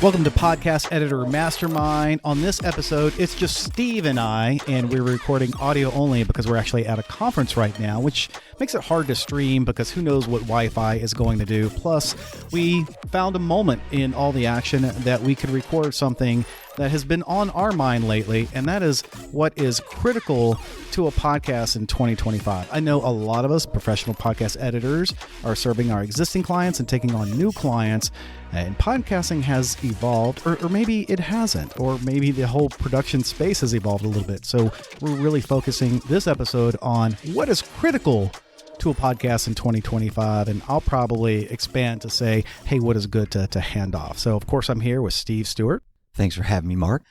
Welcome to Podcast Editor Mastermind. On this episode, it's just Steve and I, and we're recording audio only because we're actually at a conference right now, which makes it hard to stream because who knows what Wi-Fi is going to do. Plus, we found a moment in all the action that we could record something that has been on our mind lately, and that is what is critical to a podcast in 2025. I know a lot of us professional podcast editors are serving our existing clients and taking on new clients, and podcasting has evolved, or maybe it hasn't, or maybe the whole production space has evolved a little bit. So we're really focusing this episode on what is critical to a podcast in 2025, and I'll probably expand to say, hey, what is good to hand off. So of course I'm here with Steve Stewart. Thanks for having me, Mark.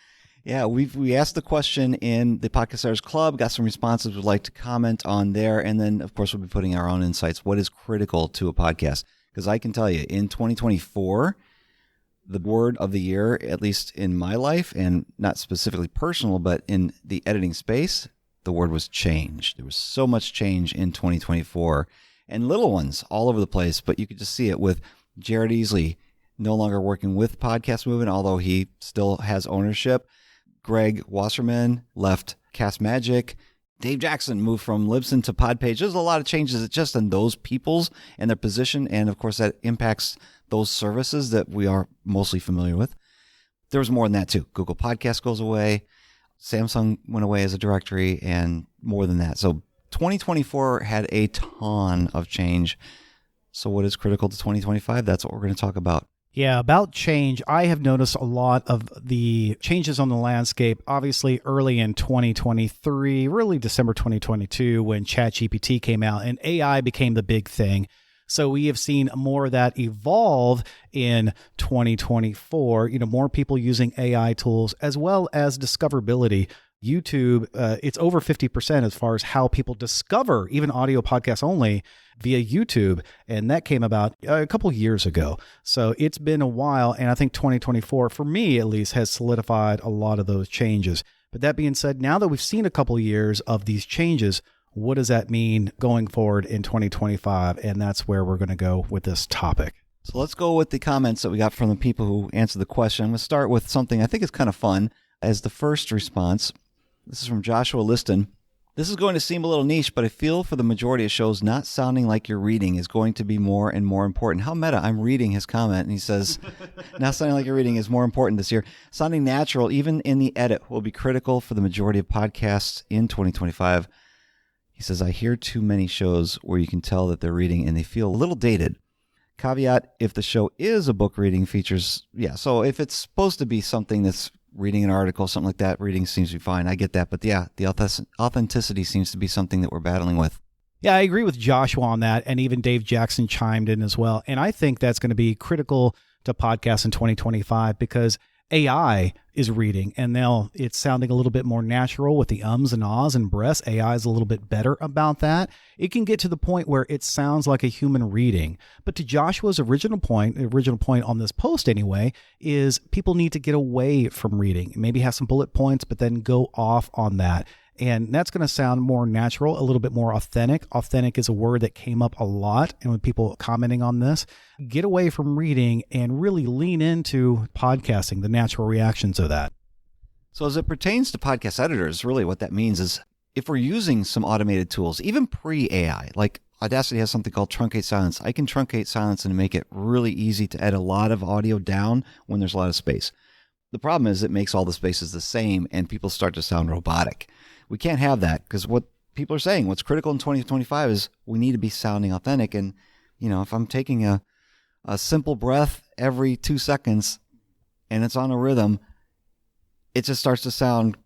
Yeah, we asked the question in the Podcast Editors Club, got some responses we'd like to comment on there, and then, of course, we'll be putting our own insights. What is critical to a podcast? Because I can tell you, in 2024, the word of the year, at least in my life, and not specifically personal, but in the editing space, the word was change. There was so much change in 2024, and little ones all over the place, but you could just see it with Jared Easley no longer working with Podcast Movement, although he still has ownership. Greg Wasserman left Cast Magic. Dave Jackson moved from Libsyn to Podpage. There's a lot of changes just in those peoples and their position, and of course that impacts those services that we are mostly familiar with. There was more than that too. Google Podcast goes away. Samsung went away as a directory, and more than that. So 2024 had a ton of change. So what is critical to 2025? That's what we're going to talk about. Yeah, about change, I have noticed a lot of the changes on the landscape, obviously early in 2023, really December 2022, when ChatGPT came out and AI became the big thing. So we have seen more of that evolve in 2024, more people using AI tools as well as discoverability. YouTube, it's over 50% as far as how people discover even audio podcasts only via YouTube. And that came about a couple years ago. So it's been a while. And I think 2024, for me at least, has solidified a lot of those changes. But that being said, now that we've seen a couple years of these changes, what does that mean going forward in 2025? And that's where we're going to go with this topic. So let's go with the comments that we got from the people who answered the question. I'm going to start with something I think is kind of fun as the first response. This is from Joshua Liston. This is going to seem a little niche, but I feel for the majority of shows, not sounding like you're reading is going to be more and more important. How meta. I'm reading his comment, and he says, not sounding like you're reading is more important this year. Sounding natural, even in the edit, will be critical for the majority of podcasts in 2025. He says, I hear too many shows where you can tell that they're reading and they feel a little dated. Caveat, if the show is a book reading features, so if it's supposed to be something that's reading an article, something like that, reading seems to be fine. I get that. But yeah, the authenticity seems to be something that we're battling with. Yeah, I agree with Joshua on that. And even Dave Jackson chimed in as well. And I think that's going to be critical to podcasts in 2025 because AI is reading, and now it's sounding a little bit more natural with the ums and ahs and breaths. AI is a little bit better about that. It can get to the point where it sounds like a human reading. But to Joshua's original point on this post anyway, is people need to get away from reading. Maybe have some bullet points, but then go off on that. And that's going to sound more natural, a little bit more authentic. Authentic is a word that came up a lot, and with people commenting on this, get away from reading and really lean into podcasting, the natural reactions of that. So as it pertains to podcast editors, really what that means is if we're using some automated tools, even pre-AI, like Audacity has something called truncate silence. I can truncate silence and make it really easy to edit a lot of audio down when there's a lot of space. The problem is it makes all the spaces the same and people start to sound robotic. We can't have that because what people are saying, what's critical in 2025 is we need to be sounding authentic. And, if I'm taking a simple breath every 2 seconds and it's on a rhythm, it just starts to sound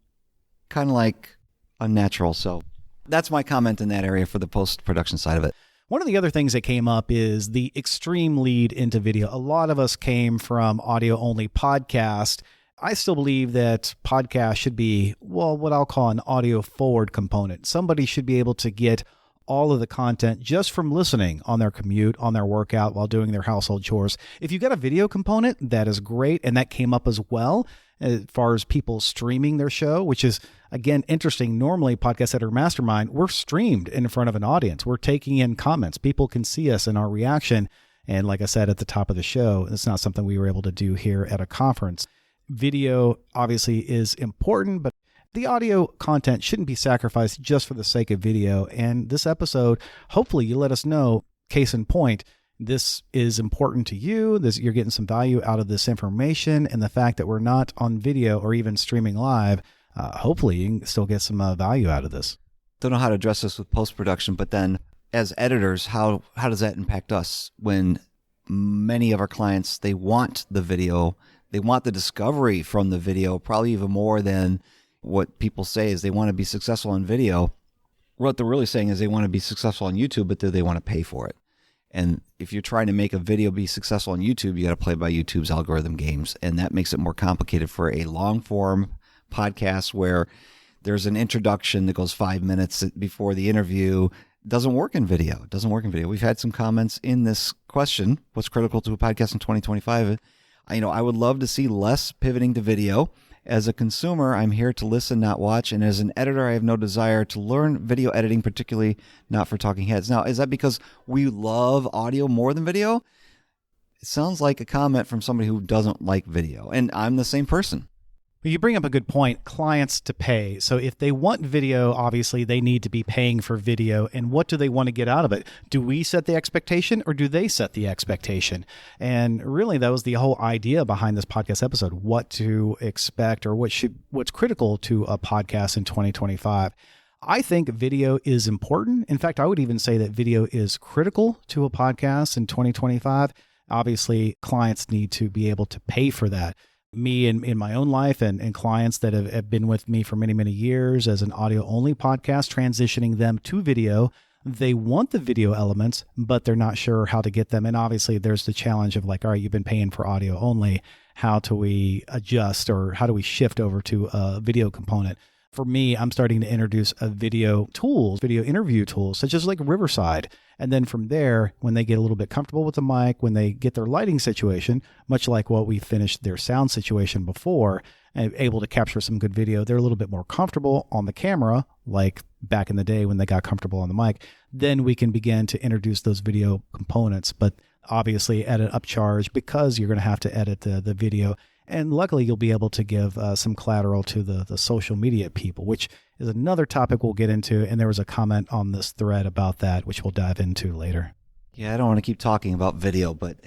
kind of like unnatural. So that's my comment in that area for the post-production side of it. One of the other things that came up is the extreme lead into video. A lot of us came from audio-only podcast. I still believe that podcast should be, what I'll call an audio-forward component. Somebody should be able to get all of the content just from listening on their commute, on their workout, while doing their household chores. If you've got a video component, that is great, and that came up as well as far as people streaming their show, which is, again, interesting. Normally, Podcast Editor Mastermind, we're streamed in front of an audience. We're taking in comments. People can see us and our reaction. And like I said at the top of the show, it's not something we were able to do here at a conference. Video obviously is important, but the audio content shouldn't be sacrificed just for the sake of video. And this episode, hopefully you let us know, case in point, this is important to you. You're getting some value out of this information, and the fact that we're not on video or even streaming live, hopefully you can still get some value out of this. Don't know how to address this with post-production, but then as editors, how does that impact us when many of our clients, they want the video, they want the discovery from the video, probably even more than what people say is they want to be successful in video. What they're really saying is they want to be successful on YouTube, but do they want to pay for it? And if you're trying to make a video be successful on YouTube, you got to play by YouTube's algorithm games. And that makes it more complicated for a long form podcast where there's an introduction that goes 5 minutes before the interview. It doesn't work in video. We've had some comments in this question, what's critical to a podcast in 2025? I would love to see less pivoting to video. As a consumer, I'm here to listen, not watch. And as an editor, I have no desire to learn video editing, particularly not for talking heads. Now, is that because we love audio more than video? It sounds like a comment from somebody who doesn't like video. And I'm the same person. You bring up a good point, clients to pay. So if they want video, obviously they need to be paying for video. And what do they want to get out of it? Do we set the expectation or do they set the expectation? And really that was the whole idea behind this podcast episode, what to expect or what's critical to a podcast in 2025. I think video is important. In fact, I would even say that video is critical to a podcast in 2025. Obviously, clients need to be able to pay for that. Me in my own life and clients that have been with me for many, many years as an audio-only podcast, transitioning them to video. They want the video elements, but they're not sure how to get them. And obviously, there's the challenge of like, all right, you've been paying for audio only. How do we adjust or how do we shift over to a video component? For me, I'm starting to introduce video interview tools, such as like Riverside. And then from there, when they get a little bit comfortable with the mic, when they get their lighting situation, much like what we finished their sound situation before, and able to capture some good video, they're a little bit more comfortable on the camera, like back in the day when they got comfortable on the mic. Then we can begin to introduce those video components, but obviously at an upcharge because you're going to have to edit the video. And luckily, you'll be able to give some collateral to the social media people, which is another topic we'll get into. And there was a comment on this thread about that, which we'll dive into later. Yeah, I don't want to keep talking about video, but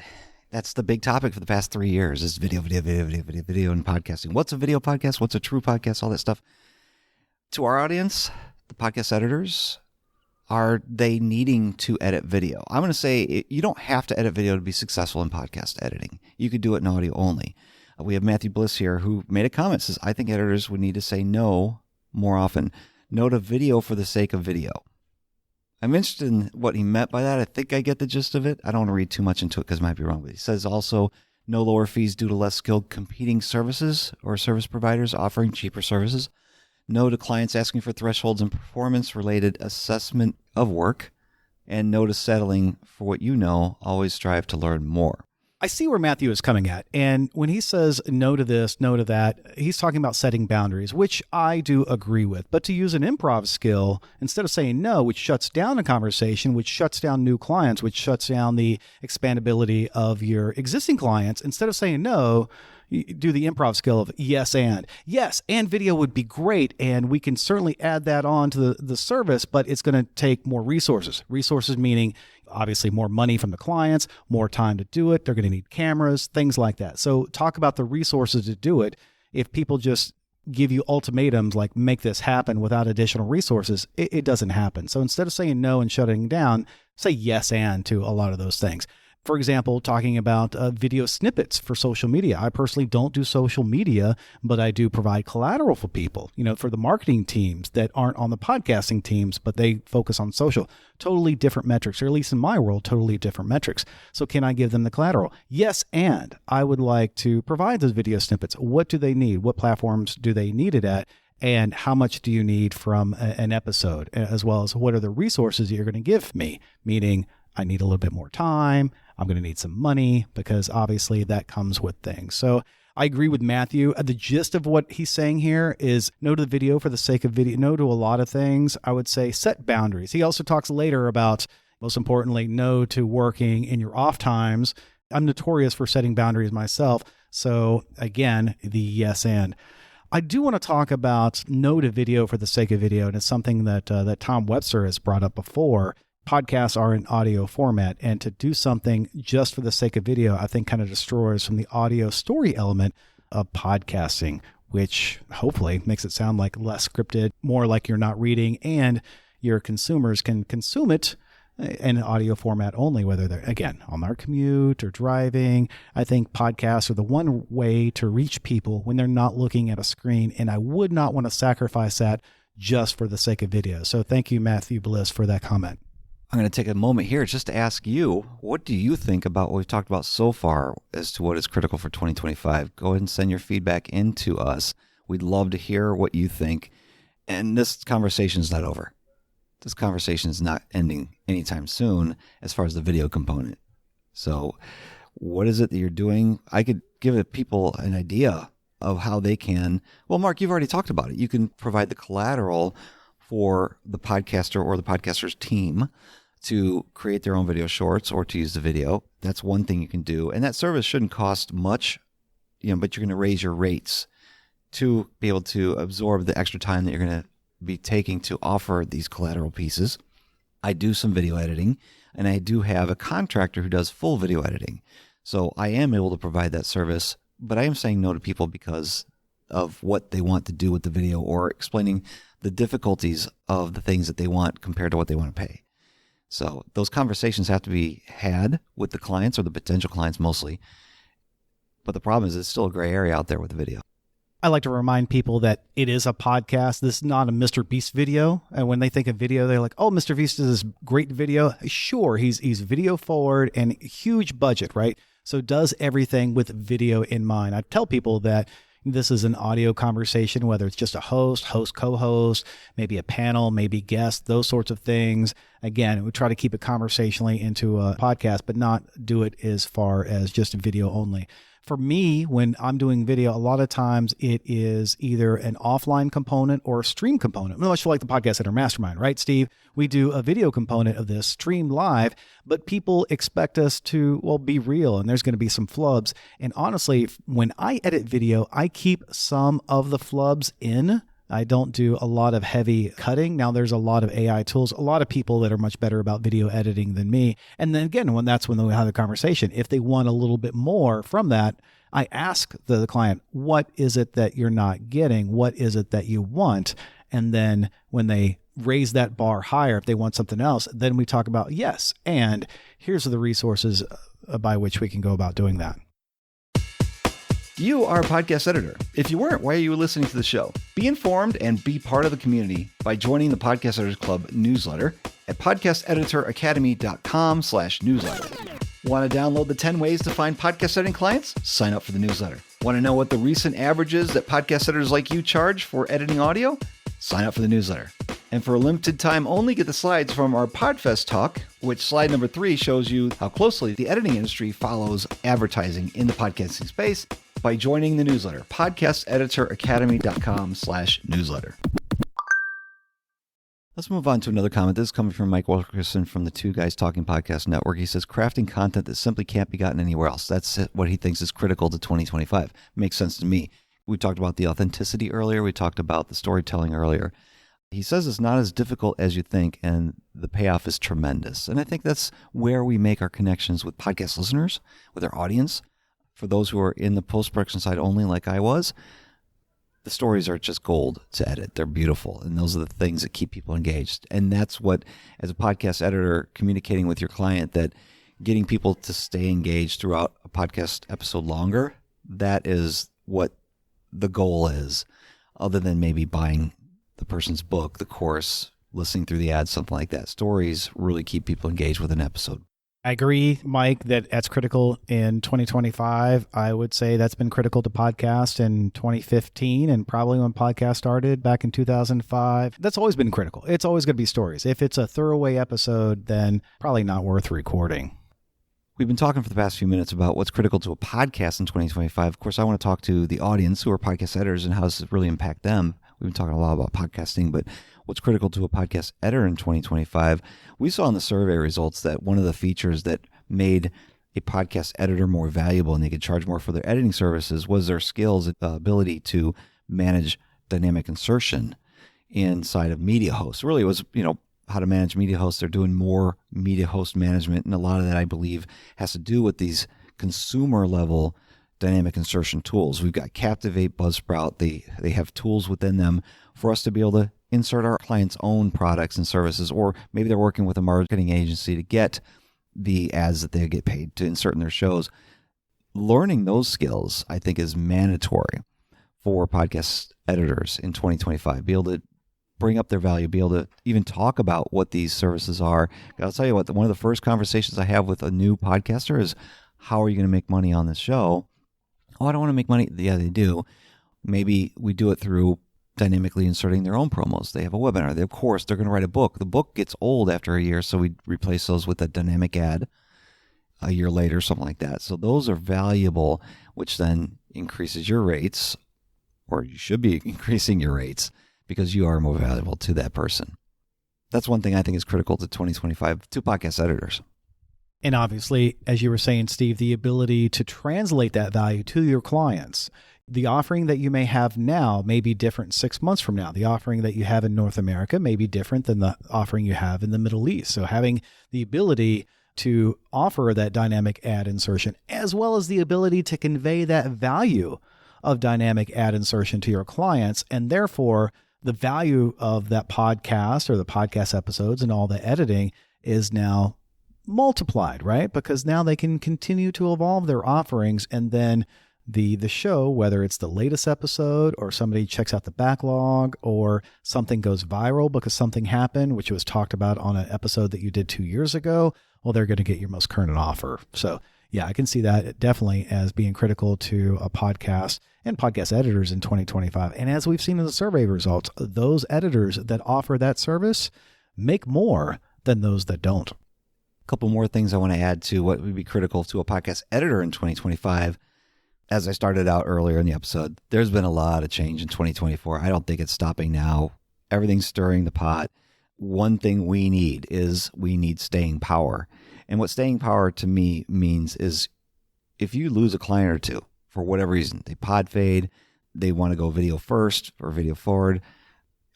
that's the big topic for the past 3 years is video and podcasting. What's a video podcast? What's a true podcast? All that stuff. To our audience, the podcast editors, are they needing to edit video? I'm going to say you don't have to edit video to be successful in podcast editing. You could do it in audio only. We have Matthew Bliss here who made a comment, says, I think editors would need to say no more often. No to video for the sake of video. I'm interested in what he meant by that. I think I get the gist of it. I don't want to read too much into it because it might be wrong. But he says also no lower fees due to less skilled competing services or service providers offering cheaper services. No to clients asking for thresholds and performance-related assessment of work. And no to settling for what you know. Always strive to learn more. I see where Matthew is coming at. And when he says no to this, no to that, he's talking about setting boundaries, which I do agree with. But to use an improv skill, instead of saying no, which shuts down a conversation, which shuts down new clients, which shuts down the expandability of your existing clients, instead of saying no, you do the improv skill of yes, and video would be great. And we can certainly add that on to the service, but it's going to take more resources. Resources meaning obviously more money from the clients, more time to do it. They're going to need cameras, things like that. So talk about the resources to do it. If people just give you ultimatums like make this happen without additional resources, it doesn't happen. So instead of saying no and shutting down, say yes and to a lot of those things. For example, talking about video snippets for social media. I personally don't do social media, but I do provide collateral for people, for the marketing teams that aren't on the podcasting teams, but they focus on social. Totally different metrics, or at least in my world, totally different metrics. So can I give them the collateral? Yes, and I would like to provide those video snippets. What do they need? What platforms do they need it at? And how much do you need from an episode? As well as what are the resources you're going to give me? Meaning, I need a little bit more time. I'm going to need some money because obviously that comes with things. So I agree with Matthew. The gist of what he's saying here is no to the video for the sake of video, no to a lot of things. I would say set boundaries. He also talks later about Most importantly, no to working in your off times. I'm notorious for setting boundaries myself. So again, the yes and. I do want to talk about no to video for the sake of video, and it's something that Tom Webster has brought up before. Podcasts are in audio format, and to do something just for the sake of video, I think kind of destroys from the audio story element of podcasting, which hopefully makes it sound like less scripted, more like you're not reading, and your consumers can consume it in audio format only, whether they're, again, on their commute or driving. I think podcasts are the one way to reach people when they're not looking at a screen, and I would not want to sacrifice that just for the sake of video. So thank you, Matthew Bliss, for that comment. I'm going to take a moment here just to ask you, what do you think about what we've talked about so far as to what is critical for 2025? Go ahead and send your feedback in to us. We'd love to hear what you think. And this conversation is not over. This conversation is not ending anytime soon as far as the video component. So what is it that you're doing? I could give people an idea of how they can. Well, Mark, you've already talked about it. You can provide the collateral for the podcaster or the podcaster's team to create their own video shorts or to use the video. That's one thing you can do. And that service shouldn't cost much, but you're going to raise your rates to be able to absorb the extra time that you're going to be taking to offer these collateral pieces. I do some video editing, and I do have a contractor who does full video editing. So I am able to provide that service, but I am saying no to people because of what they want to do with the video or explaining the difficulties of the things that they want compared to what they want to pay. So those conversations have to be had with the clients or the potential clients mostly. But the problem is it's still a gray area out there with the video. I like to remind people that it is a podcast. This is not a Mr. Beast video. And when they think of video, they're like, oh, Mr. Beast is this great video. Sure, he's video forward and huge budget, right? So does everything with video in mind. I tell people that this is an audio conversation, whether it's just a host, co-host, maybe a panel, maybe guest, those sorts of things. Again, we try to keep it conversationally into a podcast, but not do it as far as just video only. For me, when I'm doing video, a lot of times it is either an offline component or a stream component. Much like the Podcast Editor Mastermind, right, Steve? We do a video component of this, stream live, but people expect us to, be real, and there's going to be some flubs. And honestly, when I edit video, I keep some of the flubs in. I don't do a lot of heavy cutting. Now there's a lot of AI tools, a lot of people that are much better about video editing than me. And then again, when we have the conversation, if they want a little bit more from that, I ask the client, what is it that you're not getting? What is it that you want? And then when they raise that bar higher, if they want something else, then we talk about, yes, and here's the resources by which we can go about doing that. You are a podcast editor. If you weren't, why are you listening to the show? Be informed and be part of the community by joining the Podcast Editors Club newsletter at podcasteditoracademy.com/newsletter. Want to download the 10 ways to find podcast editing clients? Sign up for the newsletter. Want to know what the recent averages that podcast editors like you charge for editing audio? Sign up for the newsletter. And for a limited time only, get the slides from our Podfest talk, which slide number 3 shows you how closely the editing industry follows advertising in the podcasting space by joining the newsletter, podcasteditoracademy.com/newsletter. Let's move on to another comment. This is coming from Mike Wilkerson from the Two Guys Talking Podcast Network. He says, crafting content that simply can't be gotten anywhere else. That's what he thinks is critical to 2025. Makes sense to me. We talked about the authenticity earlier. We talked about the storytelling earlier. He says it's not as difficult as you think, and the payoff is tremendous. And I think that's where we make our connections with podcast listeners, with our audience. For those who are in the post-production side only, like I was, the stories are just gold to edit. They're beautiful, and those are the things that keep people engaged. And that's what, as a podcast editor, communicating with your client, that getting people to stay engaged throughout a podcast episode longer, that is what the goal is, other than maybe buying the person's book, the course, listening through the ads, something like that. Stories really keep people engaged with an episode. I agree, Mike, that that's critical in 2025. I would say that's been critical to podcast in 2015 and probably when podcast started back in 2005. That's always been critical. It's always going to be stories. If it's a throwaway episode, then probably not worth recording. We've been talking for the past few minutes about what's critical to a podcast in 2025. Of course, I want to talk to the audience who are podcast editors and how does it really impact them. We've been talking a lot about podcasting, but what's critical to a podcast editor in 2025? We saw in the survey results that one of the features that made a podcast editor more valuable and they could charge more for their editing services was their skills, ability to manage dynamic insertion inside of media hosts. Really, it was, how to manage media hosts. They're doing more media host management, and a lot of that, I believe, has to do with these consumer level dynamic insertion tools. We've got Captivate, Buzzsprout. They have tools within them for us to be able to insert our clients' own products and services, or maybe they're working with a marketing agency to get the ads that they get paid to insert in their shows. Learning those skills, I think, is mandatory for podcast editors in 2025. Be able to bring up their value, be able to even talk about what these services are. I'll tell you what, one of the first conversations I have with a new podcaster is, how are you going to make money on this show? Oh, I don't want to make money. Yeah, they do. Maybe we do it through dynamically inserting their own promos. They have a webinar. They, of course, they're going to write a book. The book gets old after a year, so we replace those with a dynamic ad a year later, something like that. So those are valuable, which then increases your rates, or you should be increasing your rates, because you are more valuable to that person. That's one thing I think is critical to 2025 to podcast editors. And obviously, as you were saying, Steve, the ability to translate that value to your clients. The offering that you may have now may be different 6 months from now. The offering that you have in North America may be different than the offering you have in the Middle East. So having the ability to offer that dynamic ad insertion, as well as the ability to convey that value of dynamic ad insertion to your clients, and therefore the value of that podcast or the podcast episodes and all the editing is now multiplied, right? Because now they can continue to evolve their offerings, and then the show, whether it's the latest episode or somebody checks out the backlog or something goes viral because something happened, which was talked about on an episode that you did 2 years ago, well, they're going to get your most current offer. So yeah, I can see that definitely as being critical to a podcast and podcast editors in 2025. And as we've seen in the survey results, those editors that offer that service make more than those that don't. A couple more things I want to add to what would be critical to a podcast editor in 2025. As I started out earlier in the episode, there's been a lot of change in 2024. I don't think it's stopping now. Everything's stirring the pot. One thing we need staying power. And what staying power to me means is if you lose a client or two for whatever reason, they pod fade, they want to go video first or video forward,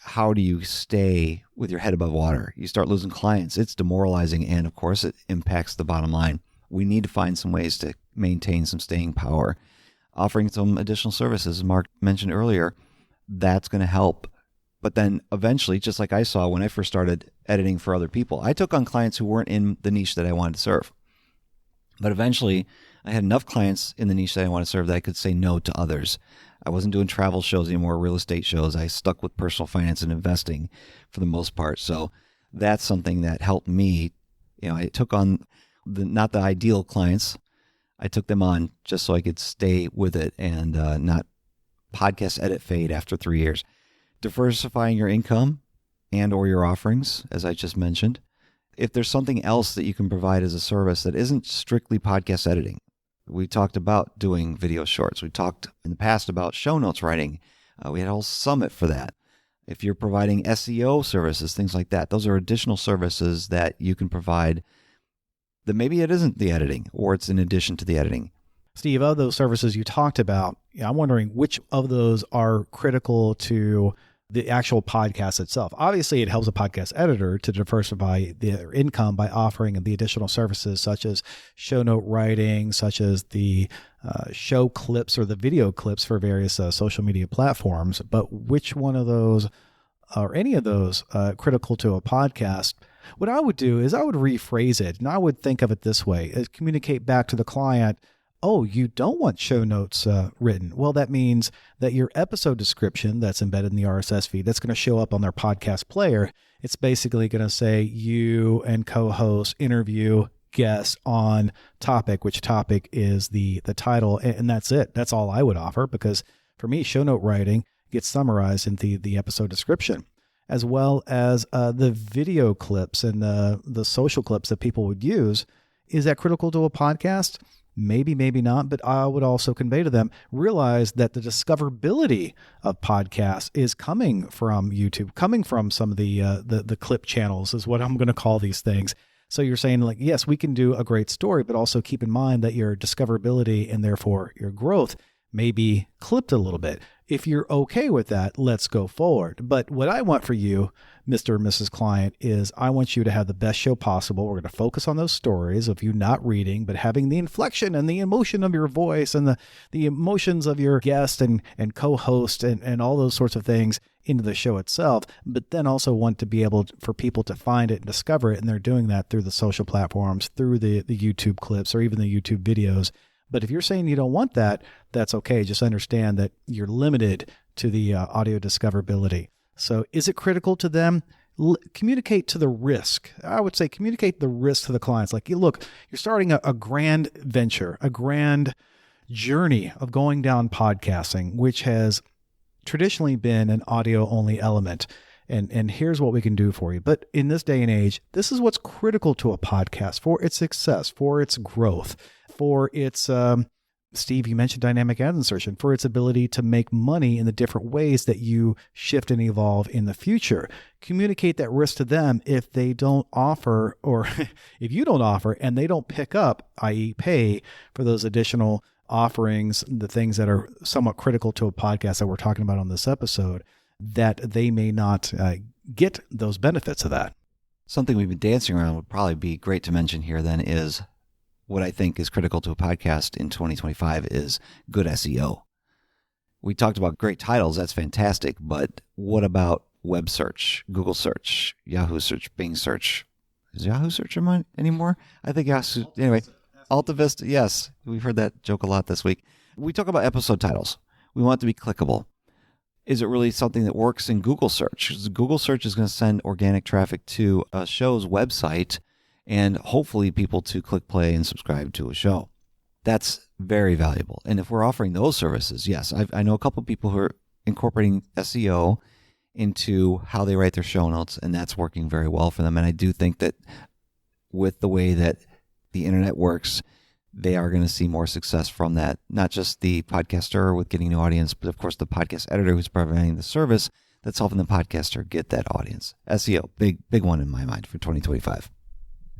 how do you stay with your head above water? You start losing clients. It's demoralizing, and of course it impacts the bottom line. We need to find some ways to maintain some staying power. Offering some additional services, as Mark mentioned earlier, that's going to help. But then eventually, just like I saw when I first started editing for other people, I took on clients who weren't in the niche that I wanted to serve. But eventually, I had enough clients in the niche that I wanted to serve that I could say no to others. I wasn't doing travel shows anymore, real estate shows. I stuck with personal finance and investing for the most part. So that's something that helped me. I took on not the ideal clients. I took them on just so I could stay with it and not podcast edit fade after 3 years. Diversifying your income and or your offerings, as I just mentioned. If there's something else that you can provide as a service that isn't strictly podcast editing. We talked about doing video shorts. We talked in the past about show notes writing. We had a whole summit for that. If you're providing SEO services, things like that, those are additional services that you can provide that maybe it isn't the editing or it's in addition to the editing. Steve, of those services you talked about, I'm wondering which of those are critical to the actual podcast itself. Obviously, it helps a podcast editor to diversify their income by offering the additional services such as show note writing, such as the show clips or the video clips for various social media platforms. But which one of those or any of those critical to a podcast? What I would do is I would rephrase it, and I would think of it this way: is communicate back to the client, oh, you don't want show notes written. Well, that means that your episode description that's embedded in the RSS feed, that's going to show up on their podcast player. It's basically going to say you and co-host interview guests on topic, which topic is the title. And that's it. That's all I would offer, because for me, show note writing gets summarized in the episode description, as well as the video clips and the social clips that people would use. Is that critical to a podcast? Maybe, maybe not, but I would also convey to them, realize that the discoverability of podcasts is coming from YouTube, coming from some of the clip channels is what I'm going to call these things. So you're saying like, yes, we can do a great story, but also keep in mind that your discoverability and therefore your growth may be clipped a little bit. If you're okay with that, let's go forward. But what I want for you, Mr. or Mrs. Client, is I want you to have the best show possible. We're going to focus on those stories of you not reading, but having the inflection and the emotion of your voice and the emotions of your guest and co-host and all those sorts of things into the show itself, but then also want to be able for people to find it and discover it. And they're doing that through the social platforms, through the YouTube clips, or even the YouTube videos. But if you're saying you don't want that, that's okay. Just understand that you're limited to the audio discoverability. So is it critical to them? Communicate to the risk. I would say communicate the risk to the clients. Like, look, you're starting a grand venture, a grand journey of going down podcasting, which has traditionally been an audio-only element. And here's what we can do for you. But in this day and age, this is what's critical to a podcast for its success, for its growth, for its, Steve, you mentioned dynamic ad insertion, for its ability to make money in the different ways that you shift and evolve in the future. Communicate that risk to them if they don't offer, or if you don't offer and they don't pick up, i.e. pay for those additional offerings, the things that are somewhat critical to a podcast that we're talking about on this episode, that they may not get those benefits of that. Something we've been dancing around would probably be great to mention here then is what I think is critical to a podcast in 2025 is good SEO. We talked about great titles. That's fantastic. But what about web search, Google search, Yahoo search, Bing search? Is Yahoo search anymore? I think Yahoo. Anyway, AltaVista. Yes. We've heard that joke a lot this week. We talk about episode titles. We want it to be clickable. Is it really something that works in Google search? Google search is going to send organic traffic to a show's website and hopefully people to click play and subscribe to a show. That's very valuable. And if we're offering those services, yes, I know a couple of people who are incorporating SEO into how they write their show notes, and that's working very well for them. And I do think that with the way that the internet works, they are going to see more success from that. Not just the podcaster with getting an audience, but of course the podcast editor who's providing the service that's helping the podcaster get that audience. SEO, big one in my mind for 2025.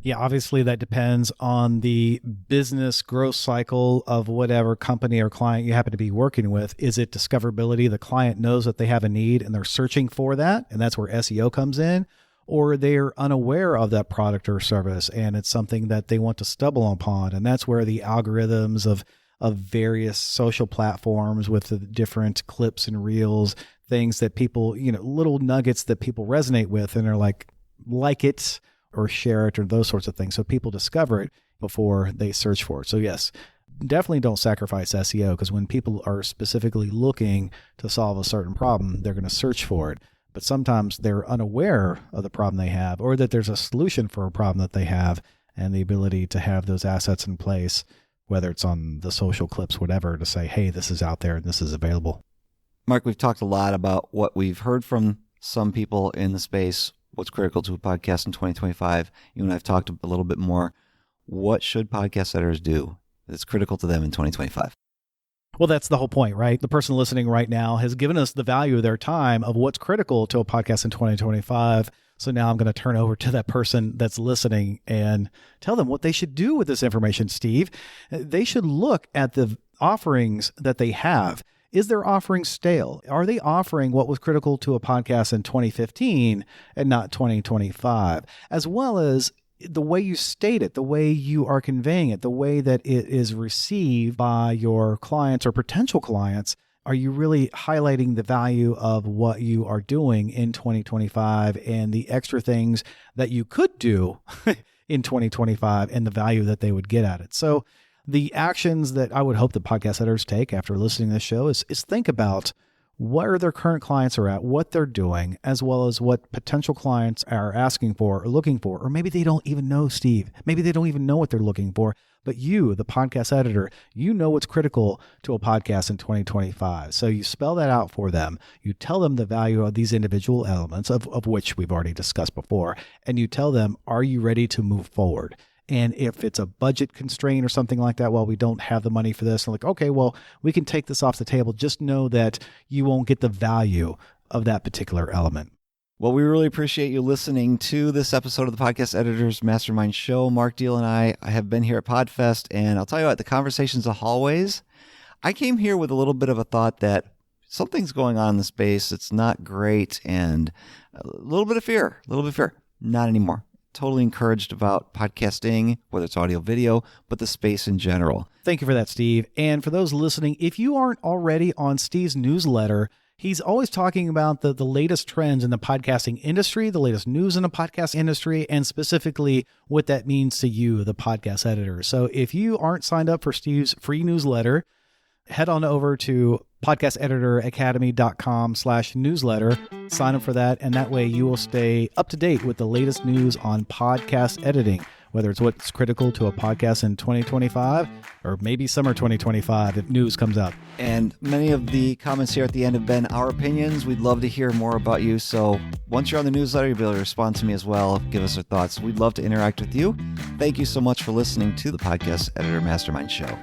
Yeah, obviously that depends on the business growth cycle of whatever company or client you happen to be working with. Is it discoverability? The client knows that they have a need and they're searching for that, and that's where SEO comes in. Or they're unaware of that product or service, and it's something that they want to stumble upon. And that's where the algorithms of various social platforms with the different clips and reels, things that people, little nuggets that people resonate with and are like it or share it or those sorts of things. So people discover it before they search for it. So yes, definitely don't sacrifice SEO, because when people are specifically looking to solve a certain problem, they're going to search for it. But sometimes they're unaware of the problem they have, or that there's a solution for a problem that they have, and the ability to have those assets in place, whether it's on the social clips, whatever, to say, hey, this is out there and this is available. Mark, we've talked a lot about what we've heard from some people in the space, what's critical to a podcast in 2025. You and I have talked a little bit more. What should podcast editors do that's critical to them in 2025? Well, that's the whole point, right? The person listening right now has given us the value of their time of what's critical to a podcast in 2025. So now I'm going to turn over to that person that's listening and tell them what they should do with this information, Steve. They should look at the offerings that they have. Is their offering stale? Are they offering what was critical to a podcast in 2015 and not 2025? As well as the way you state it, the way you are conveying it, the way that it is received by your clients or potential clients. Are you really highlighting the value of what you are doing in 2025 and the extra things that you could do in 2025 and the value that they would get at it? So the actions that I would hope the podcast editors take after listening to this show is think about where their current clients are at, what they're doing, as well as what potential clients are asking for or looking for. Or maybe they don't even know, Steve. Maybe they don't even know what they're looking for. But you, the podcast editor, you know what's critical to a podcast in 2025. So you spell that out for them. You tell them the value of these individual elements, of which we've already discussed before. And you tell them, are you ready to move forward? And if it's a budget constraint or something like that, well, we don't have the money for this. And like, okay, well, we can take this off the table. Just know that you won't get the value of that particular element. Well, we really appreciate you listening to this episode of the Podcast Editors Mastermind Show. Mark Deal and I have been here at PodFest, and I'll tell you what, the conversations of hallways, I came here with a little bit of a thought that something's going on in the space. It's not great, and a little bit of fear. Not anymore. Totally encouraged about podcasting, whether it's audio, video, but the space in general. Thank you for that, Steve. And for those listening, if you aren't already on Steve's newsletter, he's always talking about the latest trends in the podcasting industry, the latest news in the podcast industry, and specifically what that means to you, the podcast editor. So if you aren't signed up for Steve's free newsletter, head on over to podcasteditoracademy.com/newsletter, sign up for that, and that way you will stay up to date with the latest news on podcast editing, whether it's what's critical to a podcast in 2025 or maybe summer 2025 if news comes out. And many of the comments here at the end have been our opinions. We'd love to hear more about you. So once you're on the newsletter, you'll be able to respond to me as well, give us your thoughts. We'd love to interact with you. Thank you so much for listening to the Podcast Editor Mastermind Show.